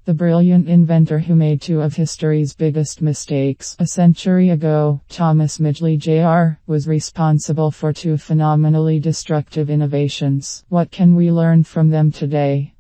The brilliant inventor who made two of history's biggest mistakes a century ago, Thomas Midgley Jr., was responsible for two phenomenally destructive innovations. What can we learn from them today?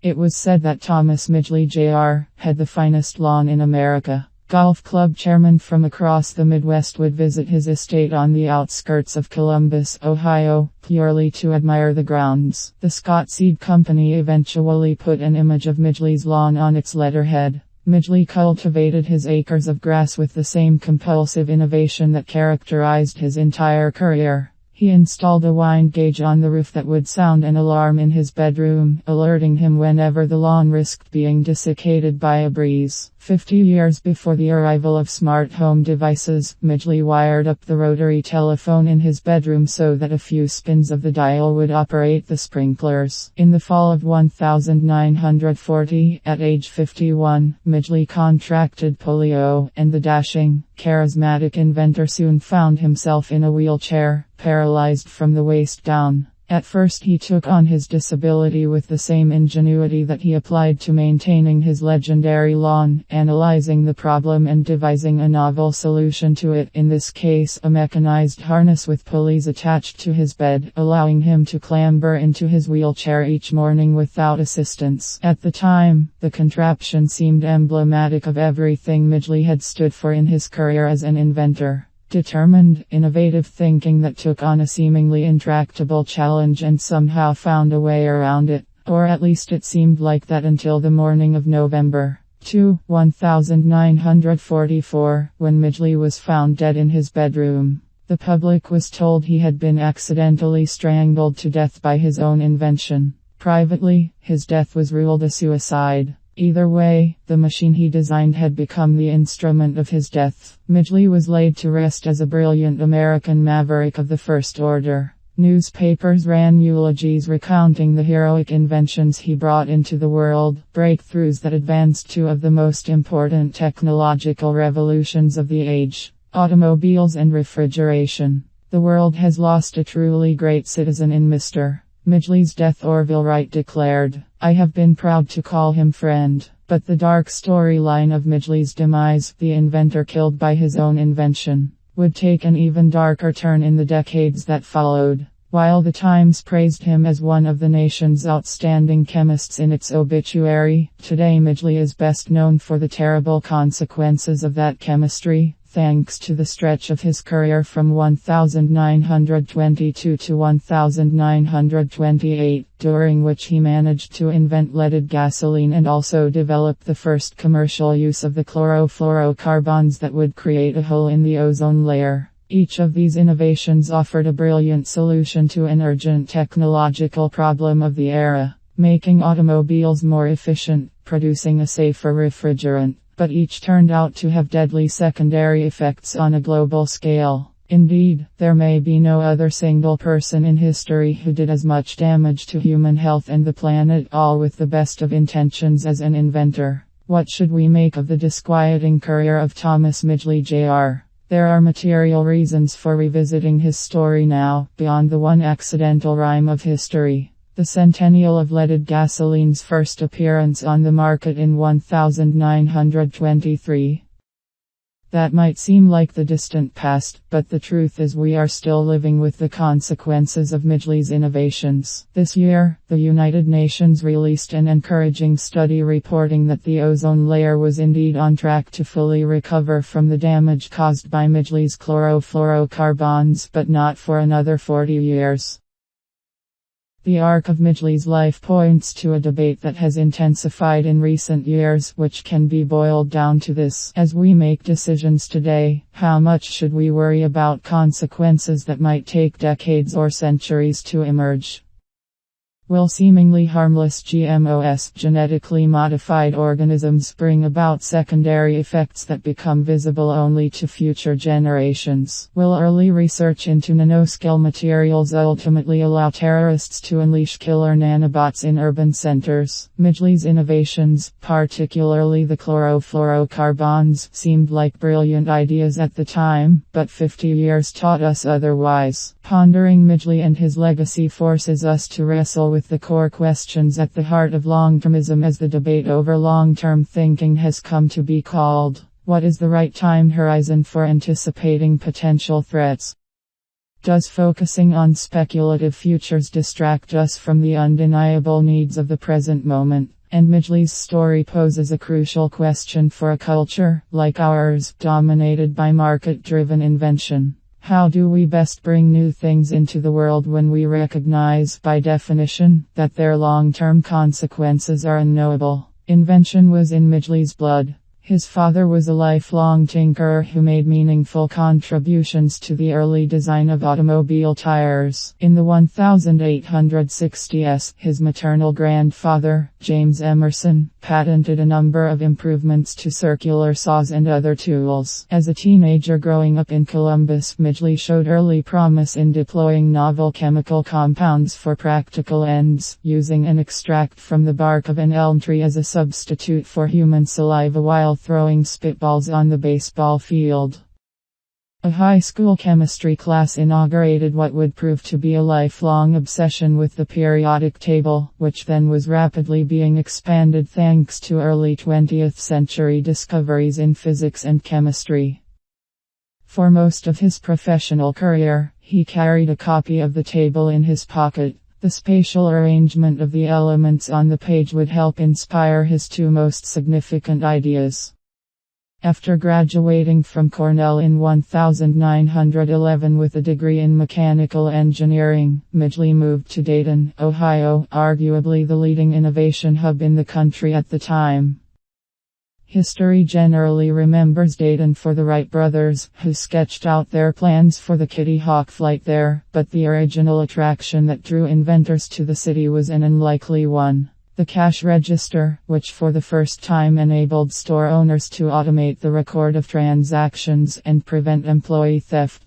It was said that Thomas Midgley Jr. had the finest lawn in America. Golf club chairmen from across the Midwest would visit his estate on the outskirts of Columbus, Ohio, purely to admire the grounds. The Scott Seed Company eventually put an image of Midgley's lawn on its letterhead. Midgley cultivated his acres of grass with the same compulsive innovation that characterized his entire career. He installed a wind gauge on the roof that would sound an alarm in his bedroom, alerting him whenever the lawn risked being desiccated by a breeze. 50 years before the arrival of smart home devices, Midgley wired up the rotary telephone in his bedroom so that a few spins of the dial would operate the sprinklers. In the fall of 1940, at age 51, Midgley contracted polio, and the dashing, charismatic inventor soon found himself in a wheelchair, paralyzed from the waist down. At first he took on his disability with the same ingenuity that he applied to maintaining his legendary lawn, analyzing the problem and devising a novel solution to it, in this case a mechanized harness with pulleys attached to his bed, allowing him to clamber into his wheelchair each morning without assistance. At the time, the contraption seemed emblematic of everything Midgley had stood for in his career as an inventor. Determined, innovative thinking that took on a seemingly intractable challenge and somehow found a way around it. Or at least it seemed like that until the morning of November 2, 1944, when Midgley was found dead in his bedroom. The public was told he had been accidentally strangled to death by his own invention. Privately, his death was ruled a suicide. Either way, the machine he designed had become the instrument of his death. Midgley was laid to rest as a brilliant American maverick of the first order. Newspapers ran eulogies recounting the heroic inventions he brought into the world, breakthroughs that advanced two of the most important technological revolutions of the age: automobiles and refrigeration. The world has lost a truly great citizen in Mr. Midgley's death. Orville Wright declared, "I have been proud to call him friend." But the dark storyline of Midgley's demise, the inventor killed by his own invention, would take an even darker turn in the decades that followed. While the Times praised him as one of the nation's outstanding chemists in its obituary, today Midgley is best known for the terrible consequences of that chemistry. Thanks to the stretch of his career from 1922 to 1928, during which he managed to invent leaded gasoline and also develop the first commercial use of the chlorofluorocarbons that would create a hole in the ozone layer. Each of these innovations offered a brilliant solution to an urgent technological problem of the era, making automobiles more efficient, producing a safer refrigerant. But each turned out to have deadly secondary effects on a global scale. Indeed, there may be no other single person in history who did as much damage to human health and the planet, all with the best of intentions, as an inventor. What should we make of the disquieting career of Thomas Midgley Jr.? There are material reasons for revisiting his story now, beyond the one accidental rhyme of history. The centennial of leaded gasoline's first appearance on the market in 1923. That might seem like the distant past, but the truth is we are still living with the consequences of Midgley's innovations. This year, the United Nations released an encouraging study reporting that the ozone layer was indeed on track to fully recover from the damage caused by Midgley's chlorofluorocarbons, but not for another 40 years. The arc of Midgley's life points to a debate that has intensified in recent years, which can be boiled down to this: as we make decisions today, how much should we worry about consequences that might take decades or centuries to emerge? Will seemingly harmless GMOs, genetically modified organisms, bring about secondary effects that become visible only to future generations? Will early research into nanoscale materials ultimately allow terrorists to unleash killer nanobots in urban centers? Midgley's innovations, particularly the chlorofluorocarbons, seemed like brilliant ideas at the time, but 50 years taught us otherwise. Pondering Midgley and his legacy forces us to wrestle with the core questions at the heart of long-termism, as the debate over long-term thinking has come to be called. What is the right time horizon for anticipating potential threats? Does focusing on speculative futures distract us from the undeniable needs of the present moment? And Midgley's story poses a crucial question for a culture, like ours, dominated by market-driven invention. How do we best bring new things into the world when we recognize, by definition, that their long-term consequences are unknowable? Invention was in Midgley's blood. His father was a lifelong tinkerer who made meaningful contributions to the early design of automobile tires. In the 1860s, his maternal grandfather, James Emerson, patented a number of improvements to circular saws and other tools. As a teenager growing up in Columbus, Midgley showed early promise in deploying novel chemical compounds for practical ends, using an extract from the bark of an elm tree as a substitute for human saliva while throwing spitballs on the baseball field. A high school chemistry class inaugurated what would prove to be a lifelong obsession with the periodic table, which then was rapidly being expanded thanks to early 20th century discoveries in physics and chemistry. For most of his professional career, he carried a copy of the table in his pocket. The spatial arrangement of the elements on the page would help inspire his two most significant ideas. After graduating from Cornell in 1911 with a degree in mechanical engineering, Midgley moved to Dayton, Ohio, arguably the leading innovation hub in the country at the time. History generally remembers Dayton for the Wright brothers, who sketched out their plans for the Kitty Hawk flight there, but the original attraction that drew inventors to the city was an unlikely one. The cash register, which for the first time enabled store owners to automate the record of transactions and prevent employee theft.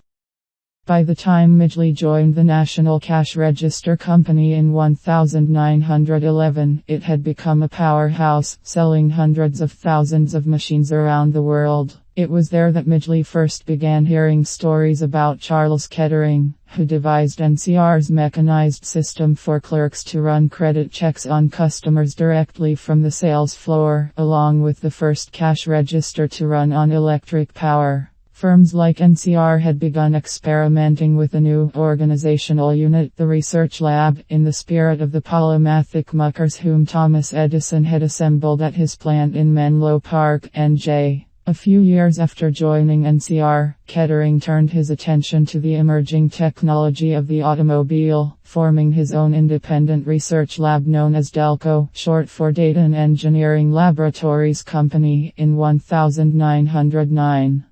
By the time Midgley joined the National Cash Register Company in 1911, it had become a powerhouse, selling hundreds of thousands of machines around the world. It was there that Midgley first began hearing stories about Charles Kettering, who devised NCR's mechanized system for clerks to run credit checks on customers directly from the sales floor, along with the first cash register to run on electric power. Firms like NCR had begun experimenting with a new organizational unit, the Research Lab, in the spirit of the polymathic muckers whom Thomas Edison had assembled at his plant in Menlo Park, NJ. A few years after joining NCR, Kettering turned his attention to the emerging technology of the automobile, forming his own independent research lab known as Delco, short for Dayton Engineering Laboratories Company, in 1909.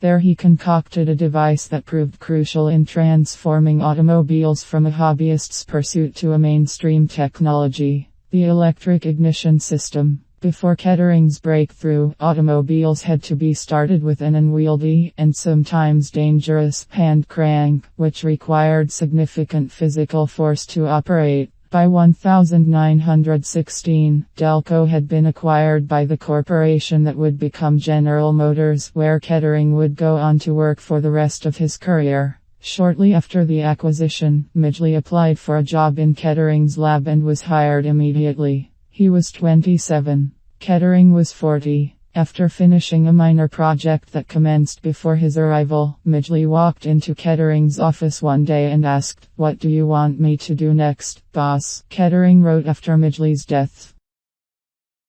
There he concocted a device that proved crucial in transforming automobiles from a hobbyist's pursuit to a mainstream technology: the electric ignition system. Before Kettering's breakthrough, automobiles had to be started with an unwieldy, and sometimes dangerous, hand crank, which required significant physical force to operate. By 1916, Delco had been acquired by the corporation that would become General Motors, where Kettering would go on to work for the rest of his career. Shortly after the acquisition, Midgley applied for a job in Kettering's lab and was hired immediately. He was 27. Kettering was 40. After finishing a minor project that commenced before his arrival, Midgley walked into Kettering's office one day and asked, "What do you want me to do next, boss?" Kettering wrote after Midgley's death.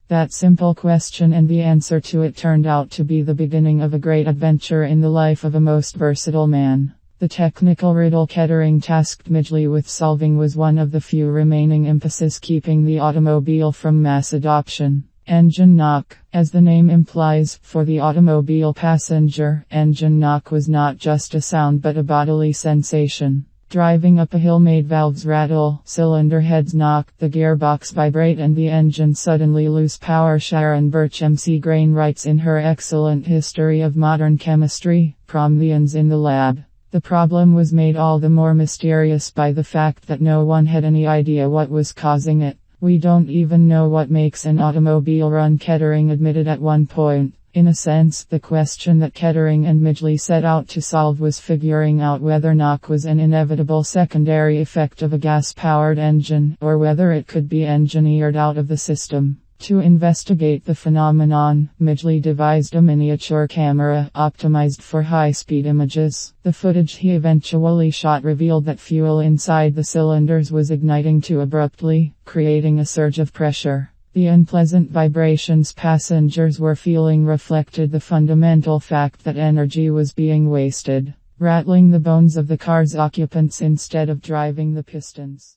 That simple question and the answer to it turned out to be the beginning of a great adventure in the life of a most versatile man. The technical riddle Kettering tasked Midgley with solving was one of the few remaining impetuses keeping the automobile from mass adoption. Engine knock. As the name implies, for the automobile passenger, engine knock was not just a sound but a bodily sensation. Driving up a hill made valves rattle, cylinder heads knock, the gearbox vibrate and the engine suddenly lose power. Sharon Birch MC Grain writes in her excellent History of Modern Chemistry, Prometheans in the Lab. The problem was made all the more mysterious by the fact that no one had any idea what was causing it. "We don't even know what makes an automobile run," Kettering admitted at one point. In a sense, the question that Kettering and Midgley set out to solve was figuring out whether knock was an inevitable secondary effect of a gas-powered engine, or whether it could be engineered out of the system. To investigate the phenomenon, Midgley devised a miniature camera, optimized for high-speed images. The footage he eventually shot revealed that fuel inside the cylinders was igniting too abruptly, creating a surge of pressure. The unpleasant vibrations passengers were feeling reflected the fundamental fact that energy was being wasted, rattling the bones of the car's occupants instead of driving the pistons.